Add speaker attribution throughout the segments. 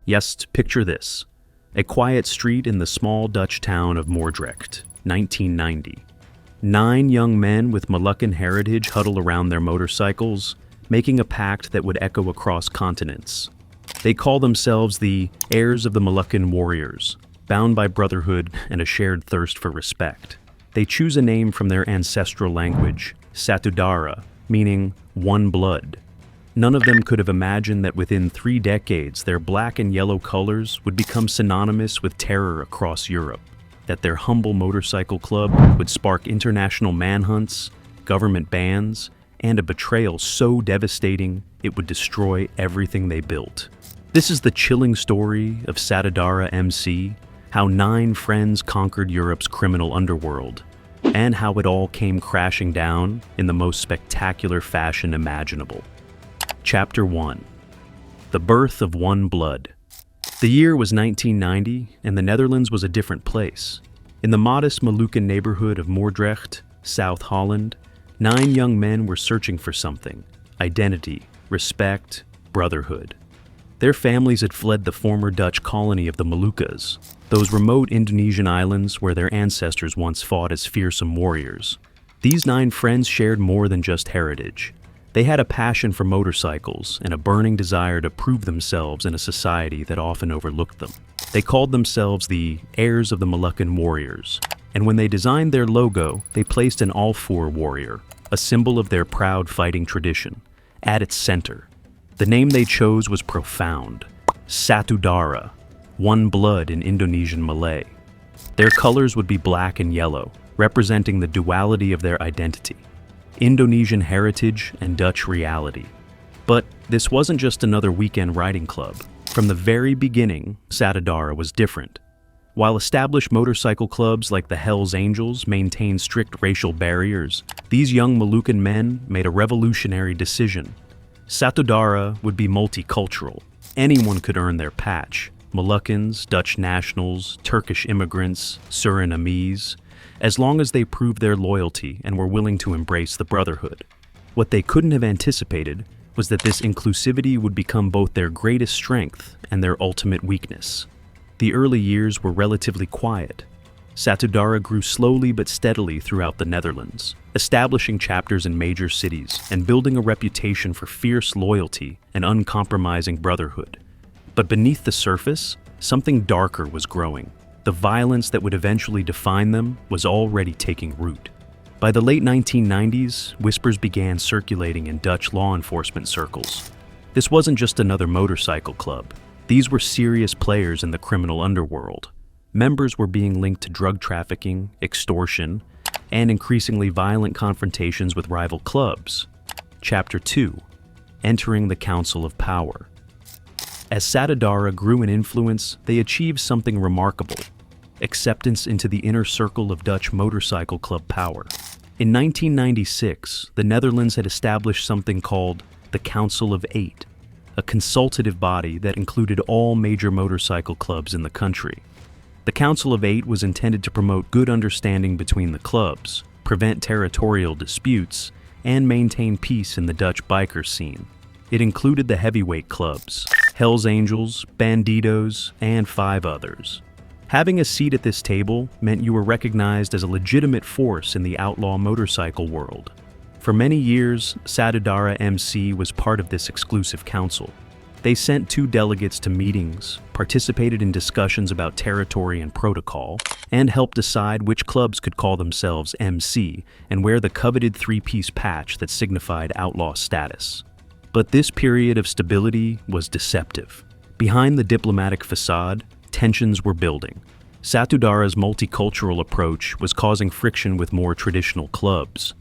Speaker 1: Yes, picture this. A quiet street in the small Dutch town of Moordrecht, 1990. 9 young men with Moluccan heritage huddle around their motorcycles, making a pact that would echo across continents. They call themselves the heirs of the Moluccan warriors, bound by brotherhood and a shared thirst for respect. They choose a name from their ancestral language, Satudarah, meaning one blood. None of them could have imagined that within 3 decades their black and yellow colors would become synonymous with terror across Europe, that their humble motorcycle club would spark international manhunts, government bans, and a betrayal so devastating it would destroy everything they built. This is the chilling story of Satudarah MC, how 9 friends conquered Europe's criminal underworld, and how it all came crashing down in the most spectacular fashion imaginable. Chapter 1. The Birth of One Blood. The year was 1990, and the Netherlands was a different place. In the modest Moluccan neighborhood of Moordrecht, South Holland, 9 young men were searching for something: identity, respect, brotherhood. Their families had fled the former Dutch colony of the Moluccas, those remote Indonesian islands where their ancestors once fought as fearsome warriors. These 9 friends shared more than just heritage. They had a passion for motorcycles and a burning desire to prove themselves in a society that often overlooked them. They called themselves the heirs of the Moluccan warriors, and when they designed their logo, they placed an all-4 warrior, a symbol of their proud fighting tradition, at its center. The name they chose was profound: Satudarah, one blood in Indonesian Malay. Their colors would be black and yellow, representing the duality of their identity: Indonesian heritage and Dutch reality. But this wasn't just another weekend riding club. From the very beginning, Satudarah was different. While established motorcycle clubs like the Hells Angels maintained strict racial barriers, these young Moluccan men made a revolutionary decision. Satudarah would be multicultural. Anyone could earn their patch: Moluccans, Dutch nationals, Turkish immigrants, Surinamese, as long as they proved their loyalty and were willing to embrace the brotherhood. What they couldn't have anticipated was that this inclusivity would become both their greatest strength and their ultimate weakness. The early years were relatively quiet. Satudarah grew slowly but steadily throughout the Netherlands, establishing chapters in major cities and building a reputation for fierce loyalty and uncompromising brotherhood. But beneath the surface, something darker was growing. The violence that would eventually define them was already taking root. By the late 1990s, whispers began circulating in Dutch law enforcement circles. This wasn't just another motorcycle club. These were serious players in the criminal underworld. Members were being linked to drug trafficking, extortion, and increasingly violent confrontations with rival clubs. Chapter 2. Entering the Council of Power. As Satudarah grew in influence, they achieved something remarkable: acceptance into the inner circle of Dutch motorcycle club power. In 1996, the Netherlands had established something called the Council of 8, a consultative body that included all major motorcycle clubs in the country. The Council of 8 was intended to promote good understanding between the clubs, prevent territorial disputes, and maintain peace in the Dutch biker scene. It included the heavyweight clubs, Hells Angels, Bandidos, and 5 others. Having a seat at this table meant you were recognized as a legitimate force in the outlaw motorcycle world. For many years, Satudarah MC was part of this exclusive council. They sent 2 delegates to meetings, participated in discussions about territory and protocol, and helped decide which clubs could call themselves MC and wear the coveted 3-piece patch that signified outlaw status. But this period of stability was deceptive. Behind the diplomatic facade, tensions were building. Satudarah's multicultural approach was causing friction with more traditional clubs.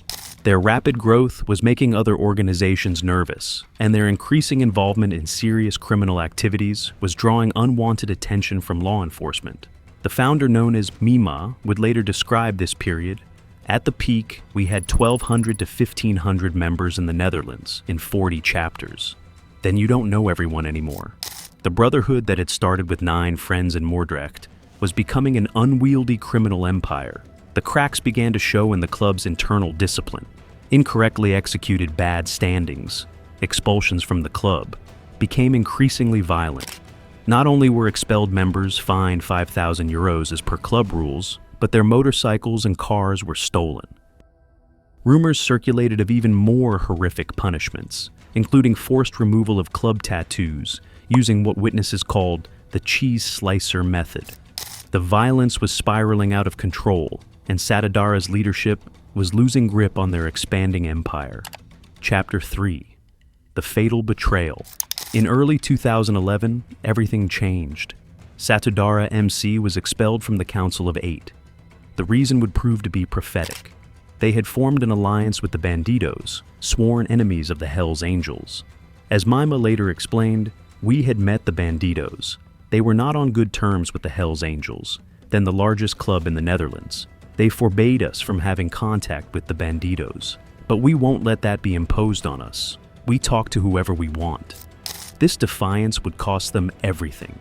Speaker 1: Their rapid growth was making other organizations nervous, and their increasing involvement in serious criminal activities was drawing unwanted attention from law enforcement. The founder, known as Mima, would later describe this period: at the peak, we had 1,200 to 1,500 members in the Netherlands, in 40 chapters. Then you don't know everyone anymore. The brotherhood that had started with 9 friends in Moordrecht was becoming an unwieldy criminal empire. The cracks began to show in the club's internal discipline. Incorrectly executed bad standings, expulsions from the club, became increasingly violent. Not only were expelled members fined €5,000 as per club rules, but their motorcycles and cars were stolen. Rumors circulated of even more horrific punishments, including forced removal of club tattoos using what witnesses called the cheese slicer method. The violence was spiraling out of control, and Satudarah's leadership was losing grip on their expanding empire. Chapter 3: The Fatal Betrayal. In early 2011, everything changed. Satudarah MC was expelled from the Council of Eight. The reason would prove to be prophetic. They had formed an alliance with the Bandidos, sworn enemies of the Hells Angels. As Mima later explained, we had met the Bandidos. They were not on good terms with the Hells Angels, then the largest club in the Netherlands. They forbade us from having contact with the Bandidos. But we won't let that be imposed on us. We talk to whoever we want. This defiance would cost them everything.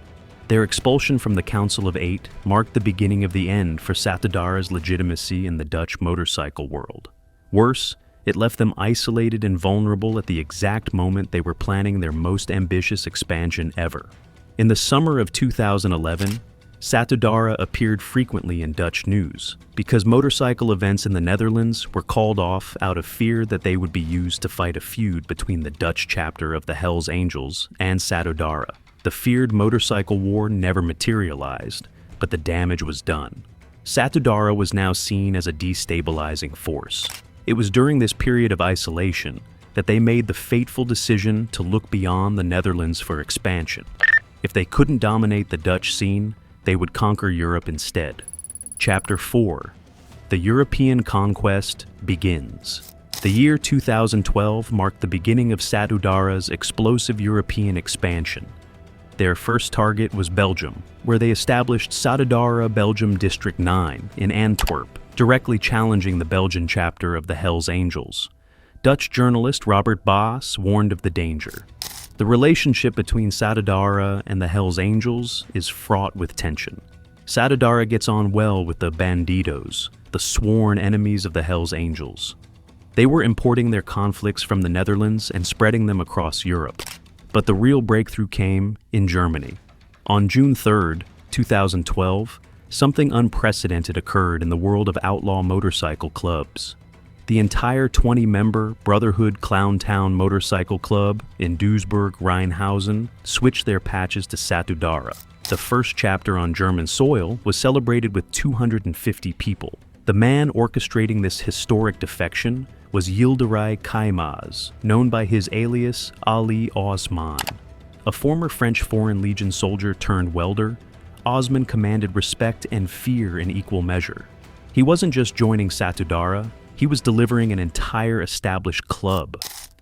Speaker 1: Their expulsion from the Council of Eight marked the beginning of the end for Satudarah's legitimacy in the Dutch motorcycle world. Worse, it left them isolated and vulnerable at the exact moment they were planning their most ambitious expansion ever. In the summer of 2011, Satudarah appeared frequently in Dutch news because motorcycle events in the Netherlands were called off out of fear that they would be used to fight a feud between the Dutch chapter of the Hells Angels and Satudarah. The feared motorcycle war never materialized, but the damage was done. Satudarah was now seen as a destabilizing force. It was during this period of isolation that they made the fateful decision to look beyond the Netherlands for expansion. If they couldn't dominate the Dutch scene, they would conquer Europe instead. Chapter 4: The European Conquest begins. The year 2012 marked the beginning of Satudarah's explosive European expansion. Their first target was Belgium, where they established Satudarah Belgium District 9 in Antwerp, directly challenging the Belgian chapter of the Hells Angels. Dutch journalist Robert Baas warned of the danger. The relationship between Satudarah and the Hells Angels is fraught with tension. Satudarah gets on well with the Bandidos, the sworn enemies of the Hells Angels. They were importing their conflicts from the Netherlands and spreading them across Europe. But the real breakthrough came in Germany. On June 3, 2012, something unprecedented occurred in the world of outlaw motorcycle clubs. The entire 20-member Brotherhood Clowntown Motorcycle Club in Duisburg-Rheinhausen switched their patches to Satudarah. The first chapter on German soil was celebrated with 250 people. The man orchestrating this historic defection was Yildiray Kaimaz, known by his alias Ali Osman. A former French Foreign Legion soldier turned welder, Osman commanded respect and fear in equal measure. He wasn't just joining Satudarah, he was delivering an entire established club.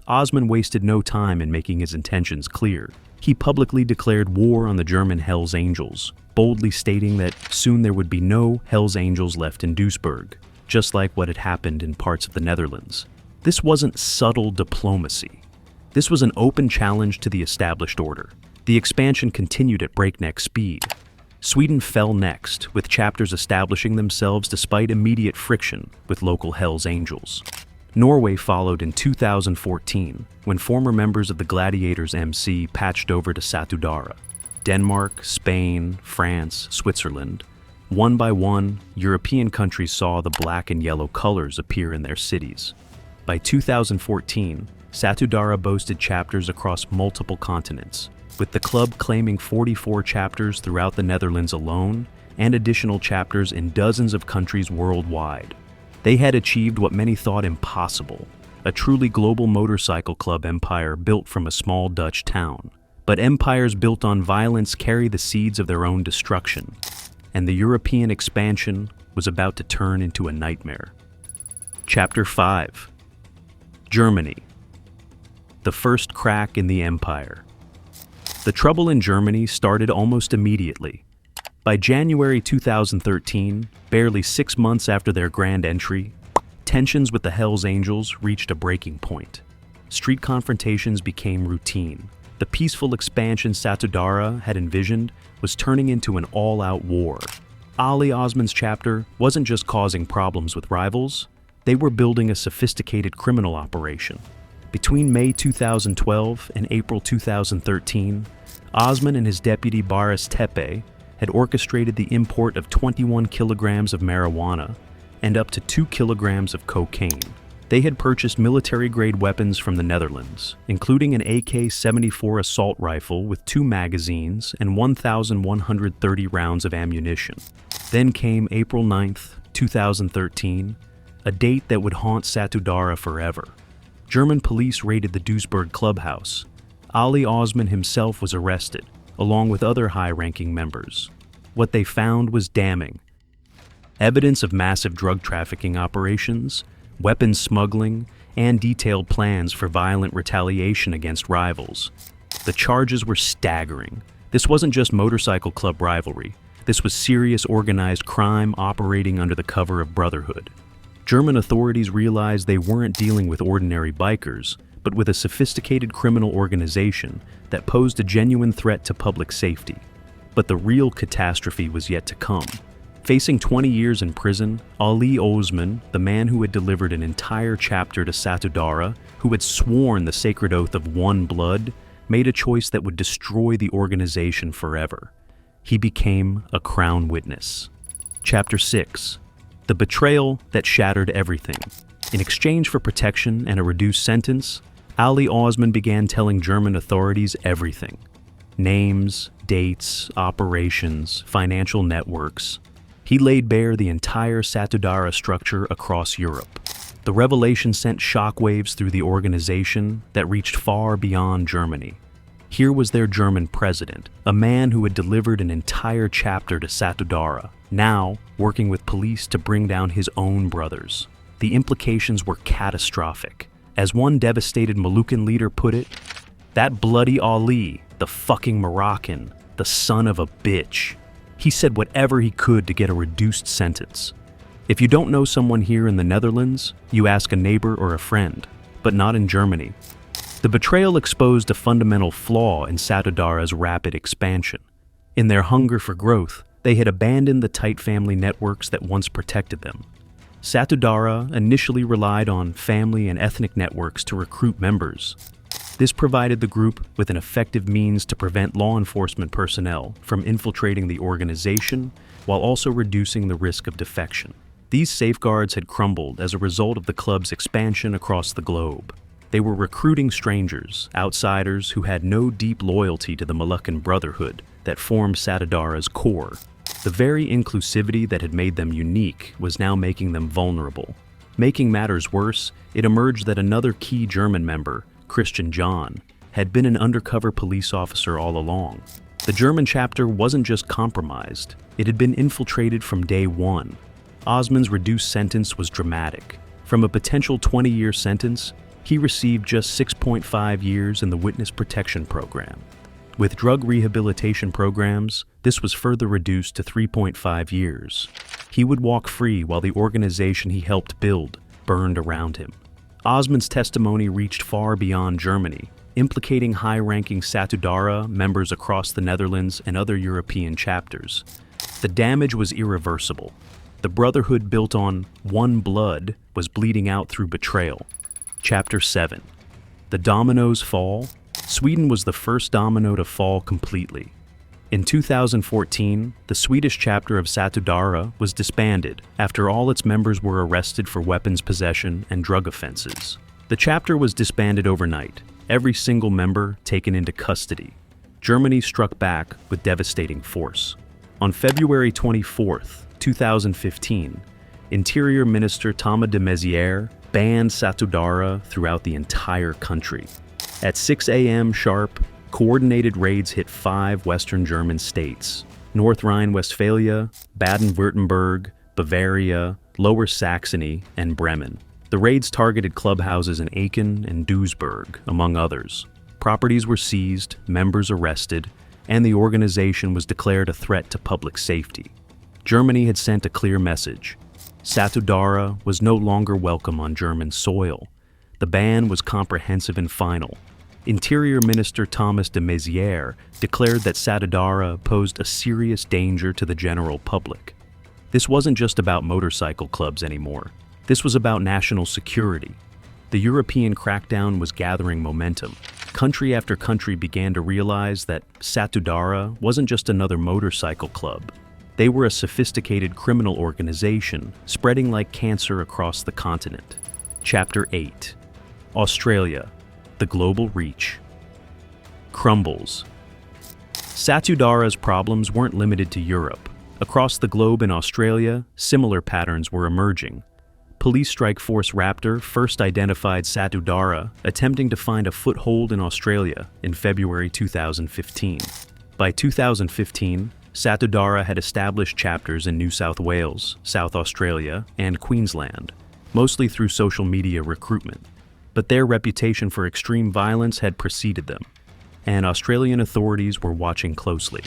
Speaker 1: Osman wasted no time in making his intentions clear. He publicly declared war on the German Hells Angels, boldly stating that soon there would be no Hells Angels left in Duisburg, just like what had happened in parts of the Netherlands. This wasn't subtle diplomacy. This was an open challenge to the established order. The expansion continued at breakneck speed. Sweden fell next, with chapters establishing themselves despite immediate friction with local Hells Angels. Norway followed in 2014, when former members of the Gladiators MC patched over to Satudarah. Denmark, Spain, France, Switzerland. One by one, European countries saw the black and yellow colors appear in their cities. By 2014, Satudarah boasted chapters across multiple continents, with the club claiming 44 chapters throughout the Netherlands alone and additional chapters in dozens of countries worldwide. They had achieved what many thought impossible, a truly global motorcycle club empire built from a small Dutch town. But empires built on violence carry the seeds of their own destruction, and the European expansion was about to turn into a nightmare. Chapter 5: Germany. The first crack in the empire. The trouble in Germany started almost immediately. By January 2013, barely 6 months after their grand entry, tensions with the Hells Angels reached a breaking point. Street confrontations became routine. The peaceful expansion Satudarah had envisioned was turning into an all-out war. Ali Osman's chapter wasn't just causing problems with rivals, they were building a sophisticated criminal operation. Between May 2012 and April 2013, Osman and his deputy Baris Tepe had orchestrated the import of 21 kilograms of marijuana and up to 2 kilograms of cocaine. They had purchased military-grade weapons from the Netherlands, including an AK-74 assault rifle with 2 magazines and 1,130 rounds of ammunition. Then came April 9th, 2013, a date that would haunt Satudarah forever. German police raided the Duisburg clubhouse. Ali Osman himself was arrested, along with other high-ranking members. What they found was damning. Evidence of massive drug trafficking operations, weapons smuggling, and detailed plans for violent retaliation against rivals. The charges were staggering. This wasn't just motorcycle club rivalry. This was serious organized crime operating under the cover of brotherhood. German authorities realized they weren't dealing with ordinary bikers, but with a sophisticated criminal organization that posed a genuine threat to public safety. But the real catastrophe was yet to come. Facing 20 years in prison, Ali Osman, the man who had delivered an entire chapter to Satudarah, who had sworn the sacred oath of one blood, made a choice that would destroy the organization forever. He became a crown witness. Chapter 6. The betrayal that shattered everything. In exchange for protection and a reduced sentence, Ali Osman began telling German authorities everything. Names, dates, operations, financial networks. He laid bare the entire Satudarah structure across Europe. The revelation sent shockwaves through the organization that reached far beyond Germany. Here was their German president, a man who had delivered an entire chapter to Satudarah, now working with police to bring down his own brothers. The implications were catastrophic. As one devastated Moluccan leader put it, "That bloody Ali, the fucking Moroccan, the son of a bitch." He said whatever he could to get a reduced sentence. If you don't know someone here in the Netherlands, you ask a neighbor or a friend, but not in Germany. The betrayal exposed a fundamental flaw in Satudarah's rapid expansion. In their hunger for growth, they had abandoned the tight family networks that once protected them. Satudarah initially relied on family and ethnic networks to recruit members. This provided the group with an effective means to prevent law enforcement personnel from infiltrating the organization while also reducing the risk of defection. These safeguards had crumbled as a result of the club's expansion across the globe. They were recruiting strangers, outsiders who had no deep loyalty to the Moluccan brotherhood that formed Satudarah's core. The very inclusivity that had made them unique was now making them vulnerable. Making matters worse, it emerged that another key German member, Christian John, had been an undercover police officer all along. The German chapter wasn't just compromised, it had been infiltrated from day one. Osman's reduced sentence was dramatic. From a potential 20-year sentence, he received just 6.5 years in the Witness Protection Program. With drug rehabilitation programs, this was further reduced to 3.5 years. He would walk free while the organization he helped build burned around him. Osman's testimony reached far beyond Germany, implicating high-ranking Satudarah members across the Netherlands and other European chapters. The damage was irreversible. The brotherhood built on one blood was bleeding out through betrayal. Chapter 7. The dominoes fall. Sweden was the first domino to fall completely. In 2014, the Swedish chapter of Satudarah was disbanded after all its members were arrested for weapons possession and drug offenses. The chapter was disbanded overnight, every single member taken into custody. Germany struck back with devastating force. On February 24, 2015, Interior Minister Thomas de Maizière banned Satudarah throughout the entire country. At 6 a.m. sharp, coordinated raids hit 5 Western German states: North Rhine-Westphalia, Baden-Württemberg, Bavaria, Lower Saxony, and Bremen. The raids targeted clubhouses in Aachen and Duisburg, among others. Properties were seized, members arrested, and the organization was declared a threat to public safety. Germany had sent a clear message. Satudarah was no longer welcome on German soil. The ban was comprehensive and final. Interior Minister Thomas de Maizière declared that Satudarah posed a serious danger to the general public. This wasn't just about motorcycle clubs anymore. This was about national security. The European crackdown was gathering momentum. Country after country began to realize that Satudarah wasn't just another motorcycle club. They were a sophisticated criminal organization spreading like cancer across the continent. Chapter 8. Australia, the global reach. Crumbles. Satudarah's problems weren't limited to Europe. Across the globe in Australia, similar patterns were emerging. Police Strike Force Raptor first identified Satudarah attempting to find a foothold in Australia in February 2015. By 2015, Satudarah had established chapters in New South Wales, South Australia, and Queensland, mostly through social media recruitment. But their reputation for extreme violence had preceded them, and Australian authorities were watching closely.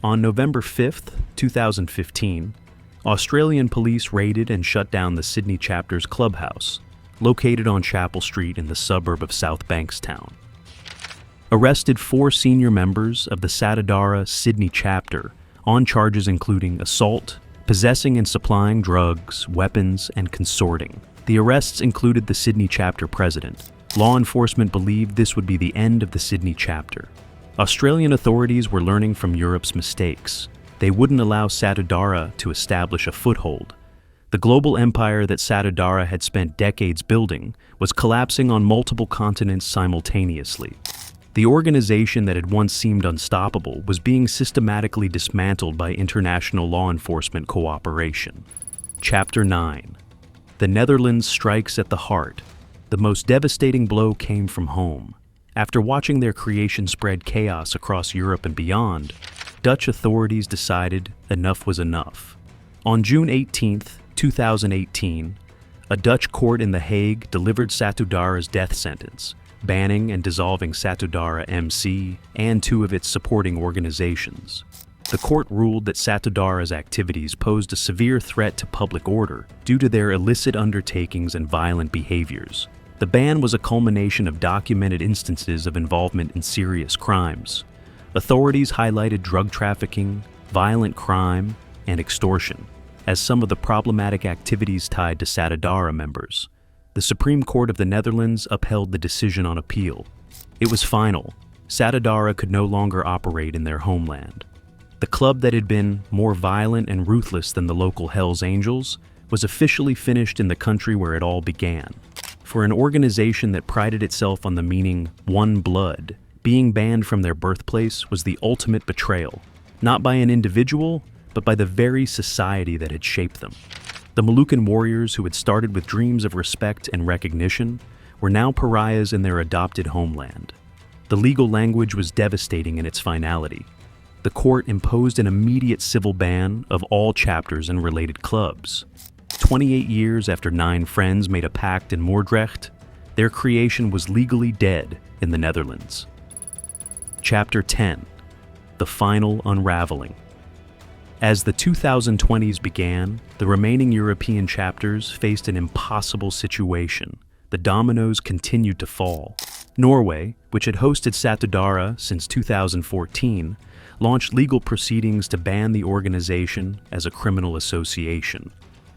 Speaker 1: On November 5, 2015, Australian police raided and shut down the Sydney chapter's clubhouse, located on Chapel Street in the suburb of South Bankstown. Arrested 4 senior members of the Satudarah Sydney chapter on charges including assault, possessing and supplying drugs, weapons, and consorting. The arrests included the Sydney chapter president. Law enforcement believed this would be the end of the Sydney chapter. Australian authorities were learning from Europe's mistakes. They wouldn't allow Satudarah to establish a foothold. The global empire that Satudarah had spent decades building was collapsing on multiple continents simultaneously. The organization that had once seemed unstoppable was being systematically dismantled by international law enforcement cooperation. Chapter 9. The Netherlands strikes at the heart. The most devastating blow came from home. After watching their creation spread chaos across Europe and beyond, Dutch authorities decided enough was enough. On June 18, 2018, a Dutch court in The Hague delivered Satudarah's death sentence, banning and dissolving Satudarah MC and 2 of its supporting organizations. The court ruled that Satudarah's activities posed a severe threat to public order due to their illicit undertakings and violent behaviors. The ban was a culmination of documented instances of involvement in serious crimes. Authorities highlighted drug trafficking, violent crime, and extortion as some of the problematic activities tied to Satudarah members. The Supreme Court of the Netherlands upheld the decision on appeal. It was final. Satudarah could no longer operate in their homeland. The club that had been more violent and ruthless than the local Hells Angels was officially finished in the country where it all began. For an organization that prided itself on the meaning "one blood," being banned from their birthplace was the ultimate betrayal, not by an individual, but by the very society that had shaped them. The Moluccan warriors who had started with dreams of respect and recognition were now pariahs in their adopted homeland. The legal language was devastating in its finality. The court imposed an immediate civil ban of all chapters and related clubs. 28 years after 9 friends made a pact in Moordrecht, their creation was legally dead in the Netherlands. Chapter 10. The Final Unraveling. As the 2020s began, the remaining European chapters faced an impossible situation. The dominoes continued to fall. Norway, which had hosted Satudarah since 2014, launched legal proceedings to ban the organization as a criminal association.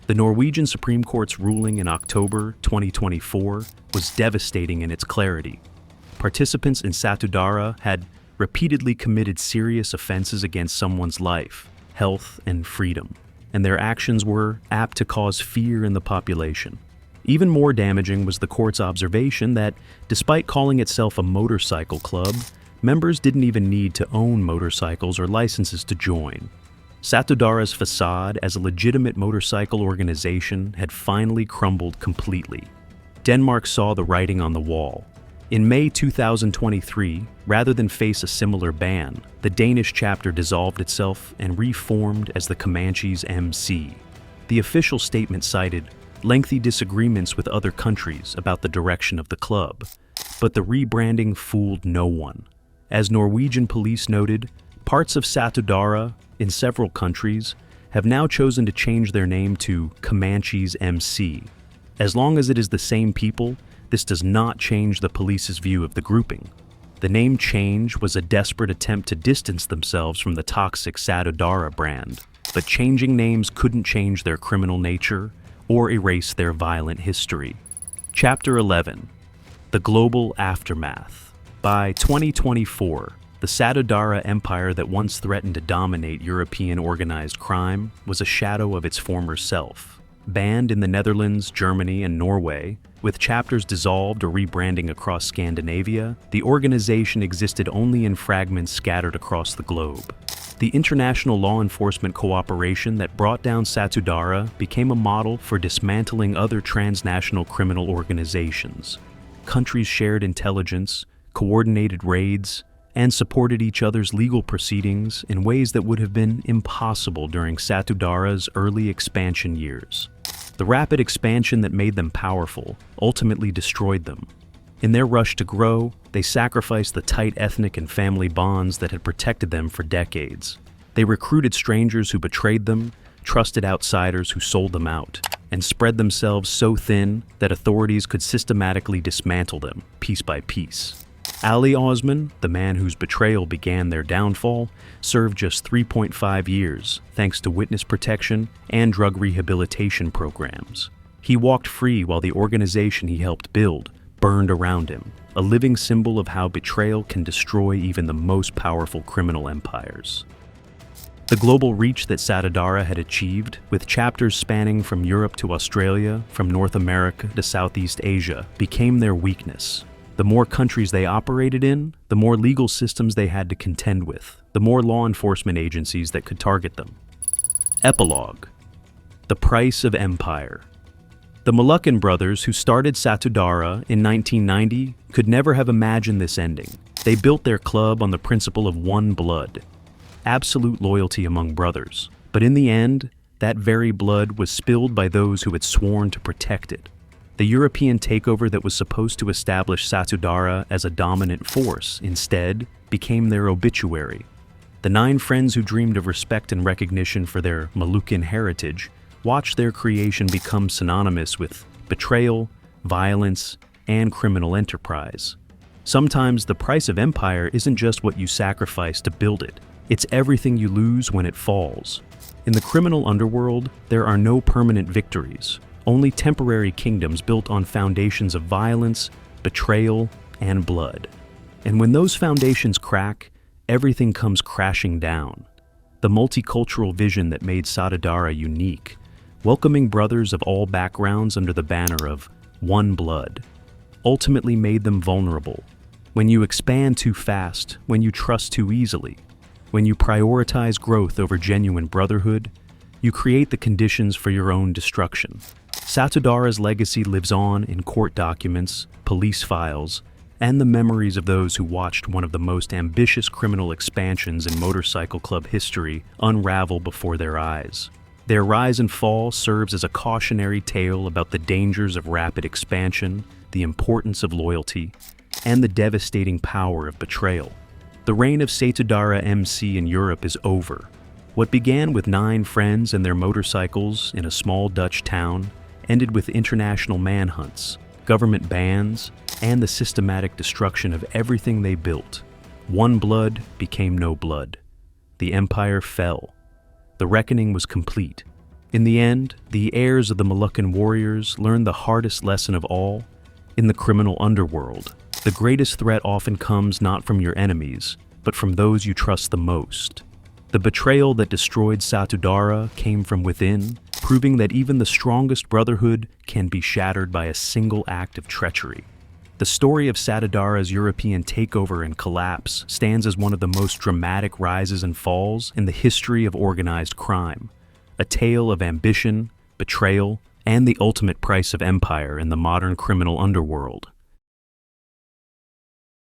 Speaker 1: The Norwegian Supreme Court's ruling in October 2024 was devastating in its clarity. Participants in Satudarah had repeatedly committed serious offenses against someone's life, health, and freedom, and their actions were apt to cause fear in the population. Even more damaging was the court's observation that, despite calling itself a motorcycle club, members didn't even need to own motorcycles or licenses to join. Satudarah's facade as a legitimate motorcycle organization had finally crumbled completely. Denmark saw the writing on the wall. In May 2023, rather than face a similar ban, the Danish chapter dissolved itself and reformed as the Comanches MC. The official statement cited lengthy disagreements with other countries about the direction of the club, but the rebranding fooled no one. As Norwegian police noted, parts of Satudarah in several countries have now chosen to change their name to Comanches MC. As long as it is the same people, this does not change the police's view of the grouping. The name change was a desperate attempt to distance themselves from the toxic Satudarah brand, but changing names couldn't change their criminal nature or erase their violent history. Chapter 11. The Global Aftermath. By 2024, the Satudarah Empire that once threatened to dominate European organized crime was a shadow of its former self. Banned in the Netherlands, Germany, and Norway, with chapters dissolved or rebranding across Scandinavia, the organization existed only in fragments scattered across the globe. The international law enforcement cooperation that brought down Satudarah became a model for dismantling other transnational criminal organizations. Countries shared intelligence, coordinated raids, and supported each other's legal proceedings in ways that would have been impossible during Satudarah's early expansion years. The rapid expansion that made them powerful ultimately destroyed them. In their rush to grow, they sacrificed the tight ethnic and family bonds that had protected them for decades. They recruited strangers who betrayed them, trusted outsiders who sold them out, and spread themselves so thin that authorities could systematically dismantle them, piece by piece. Ali Osman, the man whose betrayal began their downfall, served just 3.5 years, thanks to witness protection and drug rehabilitation programs. He walked free while the organization he helped build burned around him, a living symbol of how betrayal can destroy even the most powerful criminal empires. The global reach that Satudarah had achieved, with chapters spanning from Europe to Australia, from North America to Southeast Asia, became their weakness. The more countries they operated in, the more legal systems they had to contend with, the more law enforcement agencies that could target them. Epilogue. The Price of Empire. The Moluccan brothers who started Satudarah in 1990 could never have imagined this ending. They built their club on the principle of one blood, absolute loyalty among brothers. But in the end, that very blood was spilled by those who had sworn to protect it. The European takeover that was supposed to establish Satudarah as a dominant force instead became their obituary. The 9 friends who dreamed of respect and recognition for their Moluccan heritage watched their creation become synonymous with betrayal, violence, and criminal enterprise. Sometimes the price of empire isn't just what you sacrifice to build it, it's everything you lose when it falls. In the criminal underworld, there are no permanent victories, only temporary kingdoms built on foundations of violence, betrayal, and blood. And when those foundations crack, everything comes crashing down. The multicultural vision that made Satudarah unique, welcoming brothers of all backgrounds under the banner of one blood, ultimately made them vulnerable. When you expand too fast, when you trust too easily, when you prioritize growth over genuine brotherhood, you create the conditions for your own destruction. Satudarah's legacy lives on in court documents, police files, and the memories of those who watched one of the most ambitious criminal expansions in motorcycle club history unravel before their eyes. Their rise and fall serves as a cautionary tale about the dangers of rapid expansion, the importance of loyalty, and the devastating power of betrayal. The reign of Satudarah MC in Europe is over. What began with 9 friends and their motorcycles in a small Dutch town ended with international manhunts, government bans, and the systematic destruction of everything they built. One blood became no blood. The empire fell. The reckoning was complete. In the end, the heirs of the Moluccan warriors learned the hardest lesson of all. In the criminal underworld, the greatest threat often comes not from your enemies, but from those you trust the most. The betrayal that destroyed Satudarah came from within, proving that even the strongest brotherhood can be shattered by a single act of treachery. The story of Satudarah's European takeover and collapse stands as one of the most dramatic rises and falls in the history of organized crime, a tale of ambition, betrayal, and the ultimate price of empire in the modern criminal underworld.